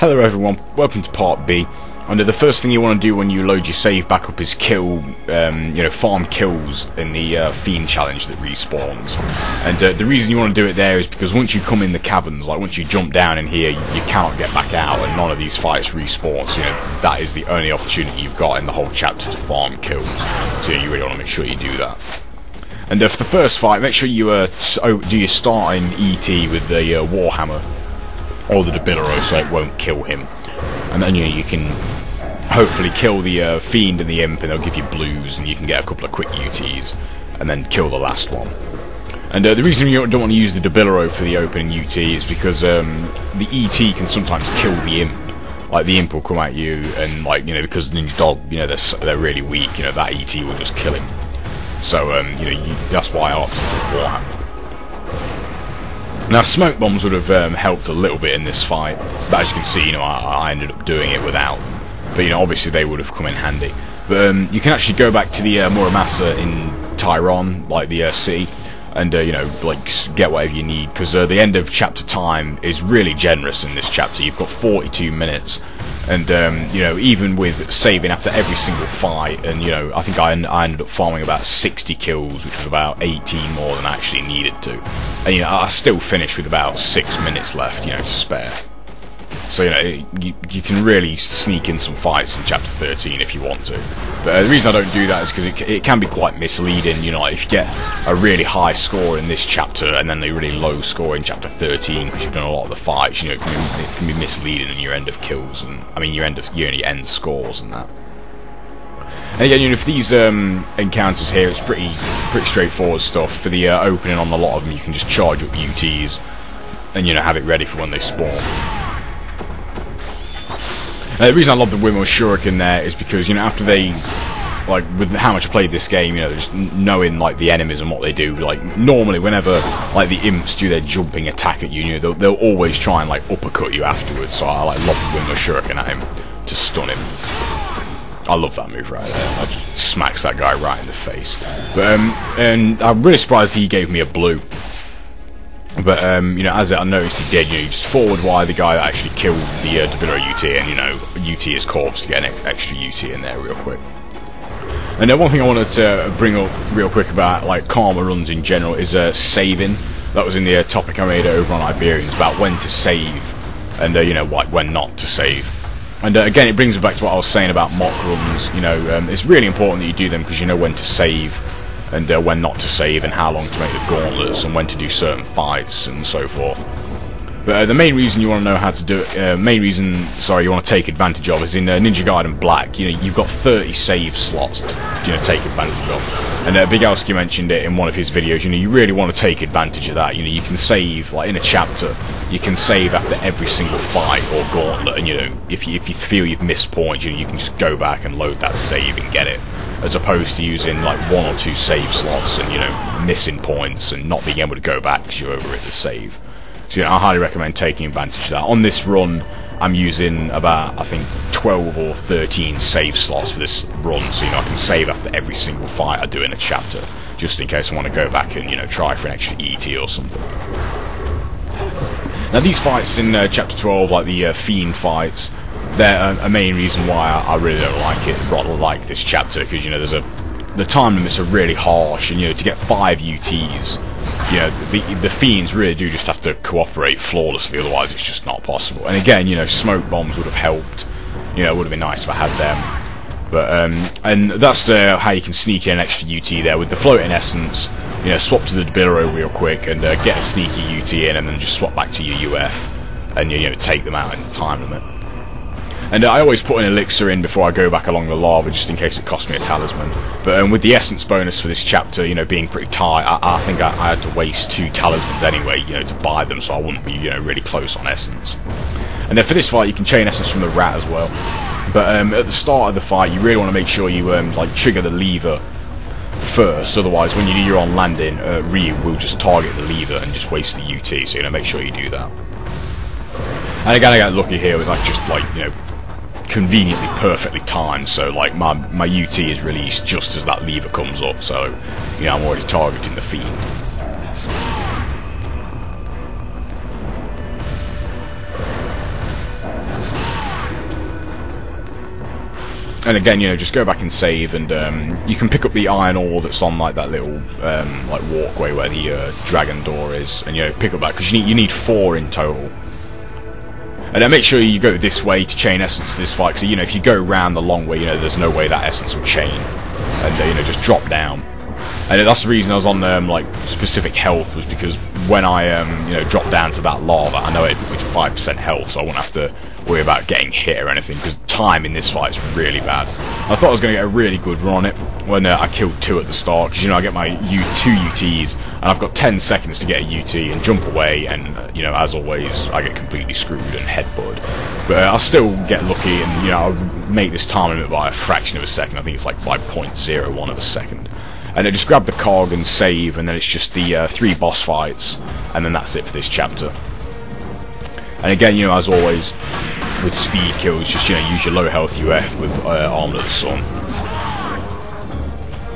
Hello everyone, welcome to part B. And the first thing you want to do when you load your save back up is kill, farm kills in the Fiend challenge that respawns. And the reason you want to do it there is because once you come in the caverns, like once you jump down in here, you cannot get back out, and none of these fights respawn. So that is the only opportunity you've got in the whole chapter to farm kills. So you really want to make sure you do that. And for the first fight, make sure you do your starting ET with the Warhammer or the Debilero so it won't kill him. And then you can hopefully kill the Fiend and the Imp, and they'll give you blues, and you can get a couple of quick UTs, and then kill the last one. And the reason you don't want to use the Debilero for the opening UT is because the ET can sometimes kill the Imp. Like the Imp will come at you, and because the dog, they're really weak. That ET will just kill him. So that's why I opted for Warhammer. Now, smoke bombs would have helped a little bit in this fight, but as you can see, I ended up doing it without. But obviously they would have come in handy. But you can actually go back to the Muramasa in Tyron, like the city, and get whatever you need, because the end of chapter time is really generous in this chapter. You've got 42 minutes, and even with saving after every single fight, and I think I ended up farming about 60 kills, which was about 18 more than I actually needed to, and I still finished with about 6 minutes left, to spare. So you can really sneak in some fights in chapter 13 if you want to. But the reason I don't do that is because it can be quite misleading. Like if you get a really high score in this chapter and then a really low score in chapter 13 because you've done a lot of the fights, it can be misleading in your end of kills and your end scores and that. And again, for these encounters here, it's pretty straightforward stuff. For the opening on a lot of them, you can just charge up UTs and have it ready for when they spawn. The reason I love the Wimmo Shuriken there is because, after they, with how much I played this game, just knowing, the enemies and what they do, normally whenever, the imps do their jumping attack at you, they'll always try and, uppercut you afterwards, so I, love the Wimmo Shuriken at him to stun him. I love that move right there. I just smacks that guy right in the face. But, and I'm really surprised he gave me a blue. But, as I noticed he did, you just forward wire the guy that actually killed the Debilero UT, and, UT his corpse to get an extra UT in there real quick. And one thing I wanted to bring up real quick about, Karma runs in general is saving. That was in the topic I made over on Iberians, about when to save, and, when not to save. And, again, it brings me back to what I was saying about mock runs. It's really important that you do them because you know when to save, and when not to save, and how long to make the gauntlets, and when to do certain fights, and so forth. But the main reason you want to know how to do it, you want to take advantage of is in Ninja Gaiden Black. You've got 30 save slots to take advantage of. And Big Alski mentioned it in one of his videos. You really want to take advantage of that. You can save, in a chapter, you can save after every single fight or gauntlet, and if you feel you've missed points, you can just go back and load that save and get it, as opposed to using 1 or 2 save slots and missing points and not being able to go back because you overwrit the save. So I highly recommend taking advantage of that. On this run, I'm using about, I think, 12 or 13 save slots for this run, so I can save after every single fight I do in a chapter, just in case I want to go back and try for an extra ET or something. Now these fights in chapter 12, like the Fiend fights, they're a main reason why I really don't like this chapter, because the time limits are really harsh, and to get 5 UTs, the Fiends really do just have to cooperate flawlessly, otherwise it's just not possible. And again, smoke bombs would have helped. It would have been nice if I had them. But and that's how you can sneak in an extra UT there with the floating essence. Swap to the Debilero real quick and get a sneaky UT in, and then just swap back to your UF and take them out in the time limit. And I always put an elixir in before I go back along the lava, just in case it costs me a talisman. But with the essence bonus for this chapter, being pretty tight, I think I had to waste 2 talismans anyway, to buy them, so I wouldn't be, really close on essence. And then for this fight, you can chain essence from the rat as well. But at the start of the fight, you really want to make sure you trigger the lever first. Otherwise, when you do your on landing, Ryu will just target the lever and just waste the UT. So make sure you do that. And again, I got lucky here with just conveniently perfectly timed, so my UT is released just as that lever comes up, so I'm already targeting the Fiend. And again, you know, just go back and save, and you can pick up the iron ore that's on like that little like walkway where the dragon door is, and you know, pick up that because you need 4 in total. And then make sure you go this way to chain essence to this fight, because you know, if you go round the long way, you know, there's no way that essence will chain, and you know, just drop down. And that's the reason I was on like specific health, was because when I you know, dropped down to that lava, I know it put me to 5% health, so I wouldn't have to worry about getting hit or anything, because time in this fight is really bad. I thought I was going to get a really good run on it when I killed 2 at the start, because you know, I get my 2 UTs, and I've got 10 seconds to get a UT and jump away, and you know, as always, I get completely screwed and headbutt. But I'll still get lucky, and you know, I'll make this time limit by a fraction of a second. I think it's like by 0.01 of a second. And I just grab the cog and save, and then it's just the 3 boss fights, and then that's it for this chapter. And again, you know, as always, with speed kills, just, you know, use your low health UF with Armour of the Sun.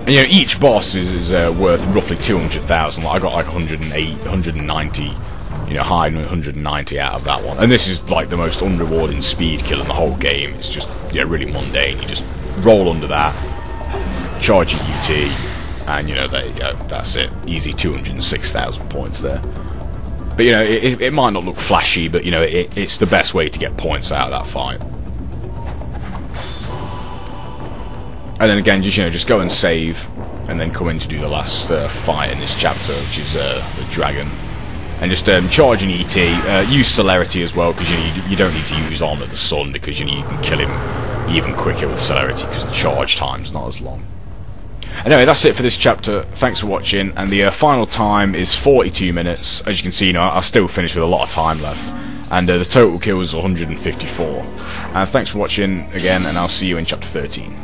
And you know, each boss is worth roughly 200,000. Like, I got like 108, 190, you know, high 190 out of that one. And this is like the most unrewarding speed kill in the whole game. It's just, yeah, really mundane. You just roll under that, charge your UT, and you know, there you go, that's it. Easy 206,000 points there. But you know, it might not look flashy, but you know, it's the best way to get points out of that fight. And then again, just, you know, just go and save, and then come in to do the last fight in this chapter, which is the dragon. And just charge an ET, use celerity as well, because you know, you don't need to use Armour of the Sun, because you know, you can kill him even quicker with celerity, because the charge time's not as long. Anyway, that's it for this chapter. Thanks for watching, and the final time is 42 minutes. As you can see, you know, I still finished with a lot of time left, and the total kills 154. And thanks for watching again, and I'll see you in chapter 13.